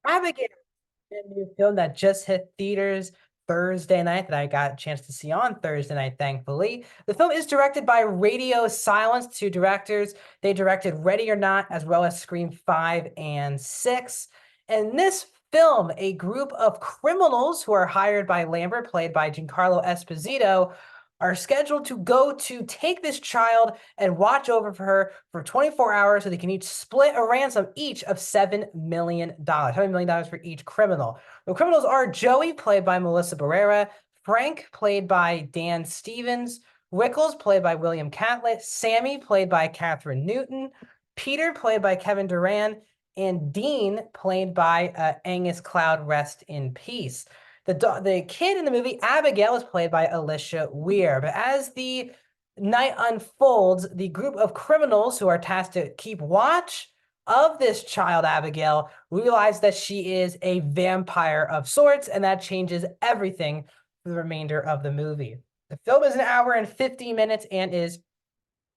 Abigail, a new film that just hit theaters Thursday night that I got a chance to see on Thursday night, thankfully. The film is directed by Radio Silence, two directors. They directed Ready or Not, as well as Scream 5 and 6. And this film, a group of criminals who are hired by Lambert, played by Giancarlo Esposito, are scheduled to go to take this child and watch over for her for 24 hours so they can each split a ransom each of $7 million. $7 million for each criminal. The criminals are Joey, played by Melissa Barrera, Frank, played by Dan Stevens, Rickles, played by William Catlett, Sammy, played by Catherine Newton, Peter, played by Kevin Durant, and Dean, played by Angus Cloud, rest in peace. The kid in the movie, Abigail, is played by Alicia Weir. But as the night unfolds, the group of criminals who are tasked to keep watch of this child, Abigail, realize that she is a vampire of sorts, and that changes everything for the remainder of the movie. The film is an hour and 50 minutes and is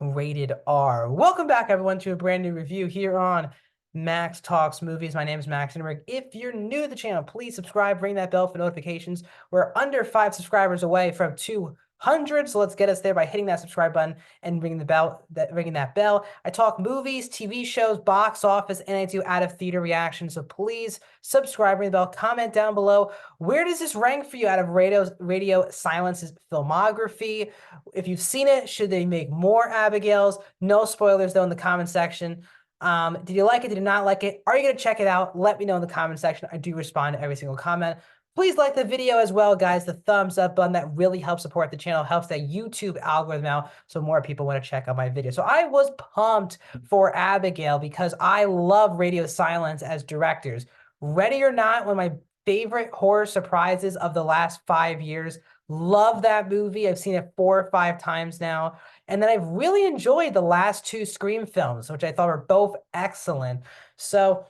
rated R. Welcome back, everyone, to a brand new review here on Max Talks Movies. My name is Max Enberg. If you're new to the channel, please subscribe, ring that bell for notifications. We're under 5 subscribers away from 200, so let's get us there by hitting that subscribe button and ringing that bell. I talk movies, TV shows, box office, and I do out of theater reactions. So please subscribe, ring the bell, comment down below. Where does this rank for you out of Radio Silence's filmography? If you've seen it, should they make more Abigails? No spoilers though in the comment section. Did you like it? Did you not like it? Are you going to check it out? Let me know in the comment section. I do respond to every single comment. Please like the video as well, guys. The thumbs up button, that really helps support the channel, helps that YouTube algorithm out so more people want to check out my video. So I was pumped for Abigail because I love Radio Silence as directors. Ready or Not, one of my favorite horror surprises of the last 5 years. Love that movie. I've seen it 4 or 5 times now. And then I've really enjoyed the last 2 Scream films, which I thought were both excellent. So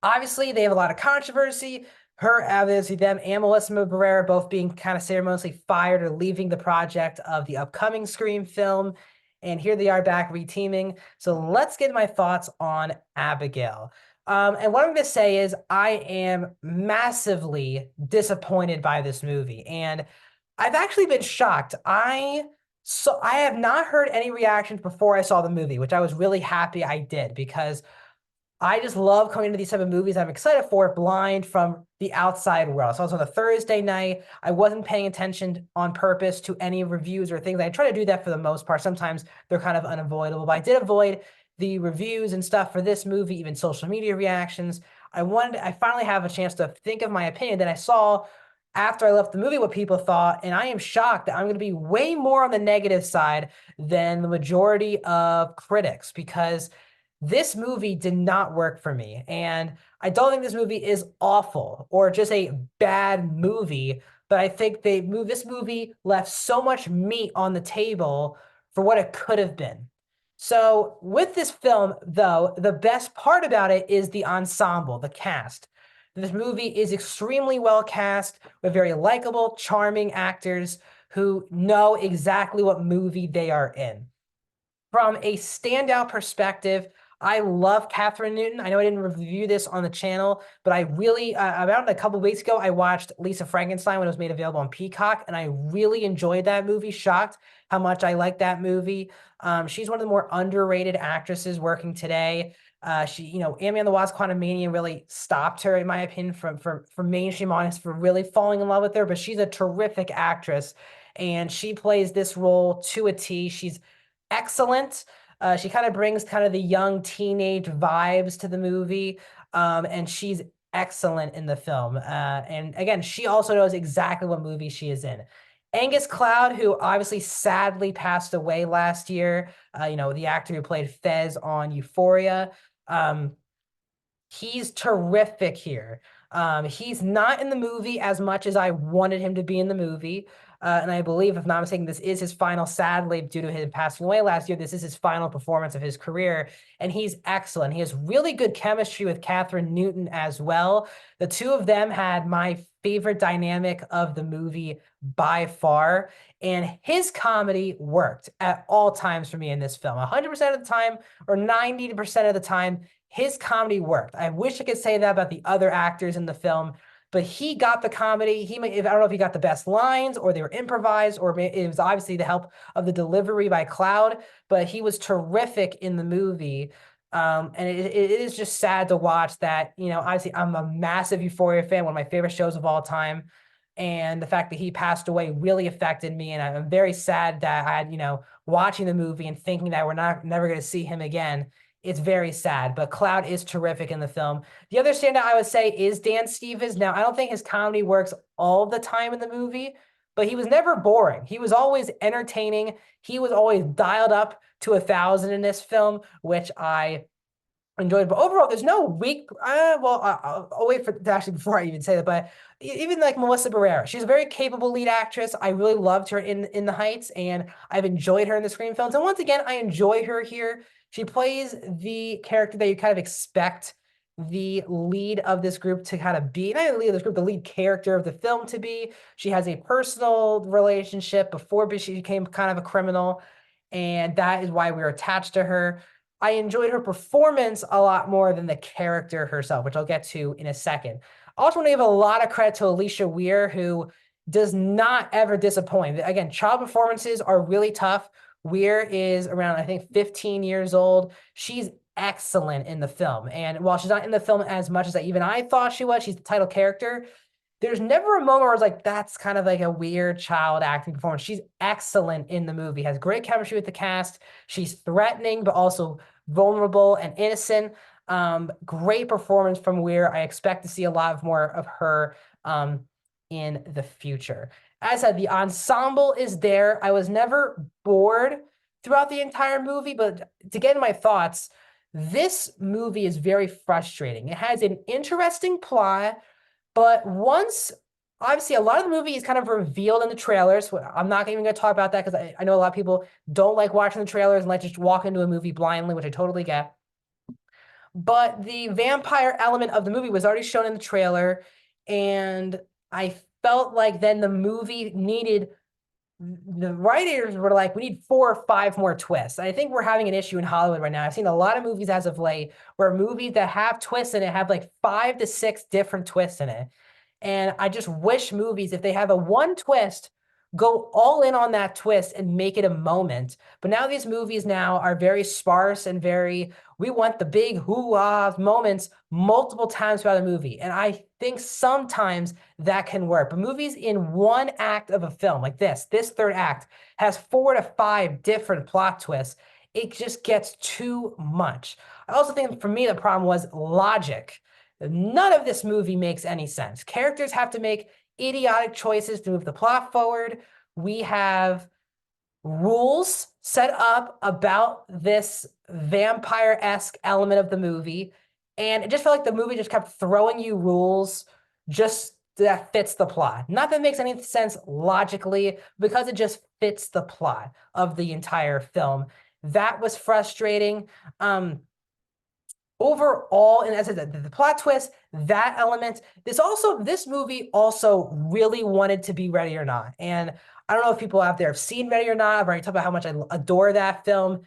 obviously they have a lot of controversy. Obviously them and Melissa Barrera both being kind of ceremoniously fired or leaving the project of the upcoming Scream film. And here they are back reteaming. So let's get my thoughts on Abigail. And what I'm going to say is I am massively disappointed by this movie. And I've actually been shocked. So I have not heard any reactions before I saw the movie, which I was really happy I did because I just love coming into these type of movies I'm excited for, blind from the outside world. So I was on a Thursday night. I wasn't paying attention on purpose to any reviews or things. I try to do that for the most part. Sometimes they're kind of unavoidable, but I did avoid the reviews and stuff for this movie, even social media reactions. I finally have a chance to think of my opinion. Then I saw after I left the movie what people thought, and I am shocked that I'm going to be way more on the negative side than the majority of critics because this movie did not work for me. And I don't think this movie is awful or just a bad movie, but I think this movie left so much meat on the table for what it could have been. So with this film, though, the best part about it is the ensemble, the cast. This movie is extremely well cast with very likable, charming actors who know exactly what movie they are in. From a standout perspective, I love Catherine Newton. I know I didn't review this on the channel, but I really, about a couple weeks ago, I watched Lisa Frankenstein when it was made available on Peacock, and I really enjoyed that movie. Shocked how much I like that movie. She's one of the more underrated actresses working today. Amy and the Wasp: Quantumania really stopped her, in my opinion, from mainstream audience for really falling in love with her. But she's a terrific actress, and she plays this role to a T. She's excellent. She kind of brings kind of the young teenage vibes to the movie, and she's excellent in the film. And again, she also knows exactly what movie she is in. Angus Cloud, who obviously sadly passed away last year, the actor who played Fez on Euphoria, he's terrific here. He's not in the movie as much as I wanted him to be in the movie. And I believe, if not mistaken, this is his final, sadly, due to him passing away last year, this is his final performance of his career. And he's excellent. He has really good chemistry with Catherine Newton as well. The two of them had my favorite dynamic of the movie by far. And his comedy worked at all times for me in this film. 100% of the time, or 90% of the time, his comedy worked. I wish I could say that about the other actors in the film, but he got the comedy. I don't know if he got the best lines or they were improvised or it was obviously the help of the delivery by Cloud, but he was terrific in the movie. And it is just sad to watch that, obviously I'm a massive Euphoria fan, one of my favorite shows of all time. And the fact that he passed away really affected me. And I'm very sad that I had, watching the movie and thinking that we're never going to see him again. It's very sad, but Cloud is terrific in the film. The other standout I would say is Dan Stevens. Now, I don't think his comedy works all the time in the movie, but he was never boring. He was always entertaining. He was always dialed up to 1,000 in this film, which I enjoyed. But overall, there's no weak. I'll wait for actually before I even say that. But even like Melissa Barrera, she's a very capable lead actress. I really loved her in The Heights, and I've enjoyed her in the Scream films. And once again, I enjoy her here. She plays the character that you kind of expect the lead of this group to kind of be, not the lead of this group, the lead character of the film to be. She has a personal relationship before she became kind of a criminal, and that is why we're attached to her. I enjoyed her performance a lot more than the character herself, which I'll get to in a second. I also want to give a lot of credit to Alicia Weir, who does not ever disappoint. Again, child performances are really tough. Weir is around, I think, 15 years old. She's excellent in the film. And while she's not in the film as much as even I thought she was, she's the title character. There's never a moment where it's like, that's kind of like a weird child acting performance. She's excellent in the movie, has great chemistry with the cast. She's threatening, but also vulnerable and innocent. Great performance from Weir. I expect to see a lot more of her in the future. As I said, the ensemble is there. I was never bored throughout the entire movie, but to get in my thoughts, this movie is very frustrating. It has an interesting plot, but obviously, a lot of the movie is kind of revealed in the trailers. I'm not even going to talk about that because I know a lot of people don't like watching the trailers and like just walk into a movie blindly, which I totally get. But the vampire element of the movie was already shown in the trailer, and I felt like then the movie needed, the writers were like, we need 4 or 5 more twists. I think we're having an issue in Hollywood right now. I've seen a lot of movies as of late where movies that have twists in it have like 5 to 6 different twists in it. And I just wish movies, if they have a one twist, go all in on that twist and make it a moment. But now these movies now are very sparse and we want the big hoo-ah moments multiple times throughout the movie. And I think sometimes that can work. But movies in one act of a film, like this third act, has 4 to 5 different plot twists. It just gets too much. I also think for me, the problem was logic. None of this movie makes any sense. Characters have to make idiotic choices to move the plot forward. We have rules set up about this vampire-esque element of the movie, and it just felt like the movie just kept throwing you rules just that fits the plot. Not that it makes any sense logically, because it just fits the plot of the entire film. That was frustrating. Overall, and as I said, the plot twist, that element, this movie also really wanted to be Ready or Not. And I don't know if people out there have seen Ready or Not. I've already talked about how much I adore that film.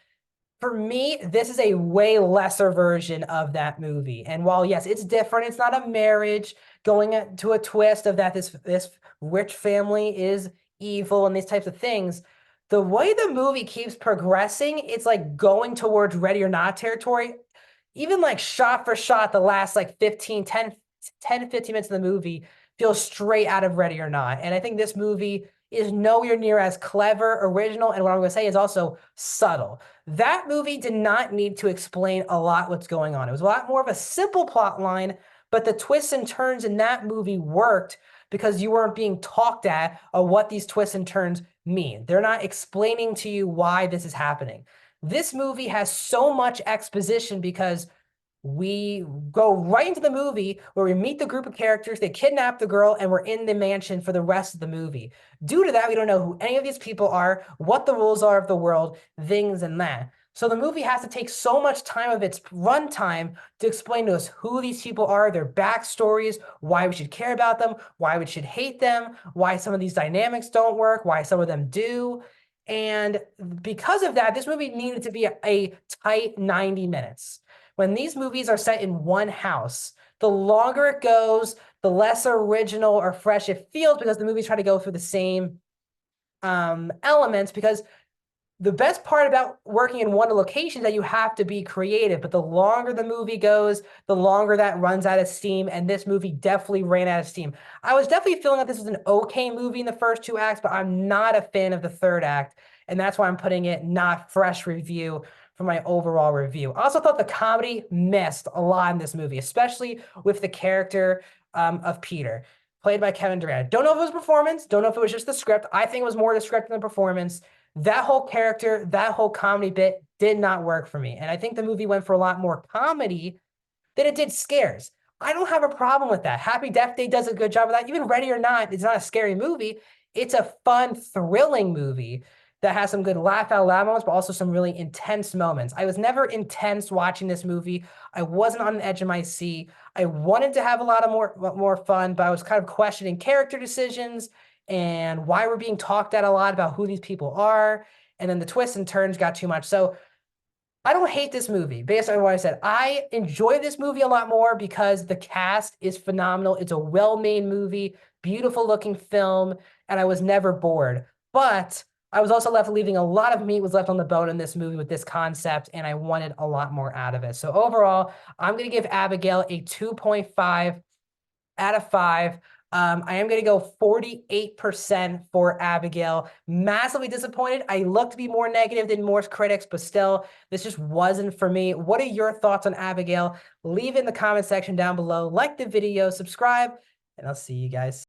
For me, this is a way lesser version of that movie. And while, yes, it's different, it's not a marriage going to a twist of that this rich family is evil and these types of things. The way the movie keeps progressing, it's like going towards Ready or Not territory. Even like shot for shot, the last like 10 to 15 minutes of the movie feels straight out of Ready or Not. And I think this movie is nowhere near as clever, original, and what I'm going to say is also subtle. That movie did not need to explain a lot what's going on. It was a lot more of a simple plot line, but the twists and turns in that movie worked because you weren't being talked at of what these twists and turns mean. They're not explaining to you why this is happening. This movie has so much exposition because we go right into the movie where we meet the group of characters, they kidnap the girl, and we're in the mansion for the rest of the movie. Due to that, we don't know who any of these people are, what the rules are of the world, things and that. So the movie has to take so much time of its runtime to explain to us who these people are, their backstories, why we should care about them, why we should hate them, why some of these dynamics don't work, why some of them do. And because of that, this movie needed to be a tight 90 minutes. When these movies are set in one house, the longer it goes, the less original or fresh it feels because the movies try to go through the same elements, because the best part about working in one location is that you have to be creative, but the longer the movie goes, the longer that runs out of steam, and this movie definitely ran out of steam. I was definitely feeling that this was an okay movie in the first two acts, but I'm not a fan of the third act, and that's why I'm putting it not fresh review for my overall review. I also thought the comedy missed a lot in this movie, especially with the character of Peter, played by Kevin Durant. Don't know if it was performance, don't know if it was just the script. I think it was more the script than the performance. That whole character, that whole comedy bit did not work for me. And I think the movie went for a lot more comedy than it did scares. I don't have a problem with that. Happy Death Day does a good job of that. Even Ready or Not, it's not a scary movie. It's a fun, thrilling movie that has some good laugh out loud moments, but also some really intense moments. I was never intense watching this movie. I wasn't on the edge of my seat. I wanted to have a lot of more fun, but I was kind of questioning character decisions and why we're being talked at a lot about who these people are. And then the twists and turns got too much. So I don't hate this movie based on what I said. I enjoy this movie a lot more because the cast is phenomenal. It's a well-made movie, beautiful looking film, and I was never bored. But I was also left leaving a lot of meat was left on the bone in this movie with this concept, and I wanted a lot more out of it. So overall, I'm going to give Abigail a 2.5 out of 5. I am going to go 48% for Abigail. Massively disappointed. I look to be more negative than most critics, but still, this just wasn't for me. What are your thoughts on Abigail? Leave it in the comment section down below. Like the video, subscribe, and I'll see you guys.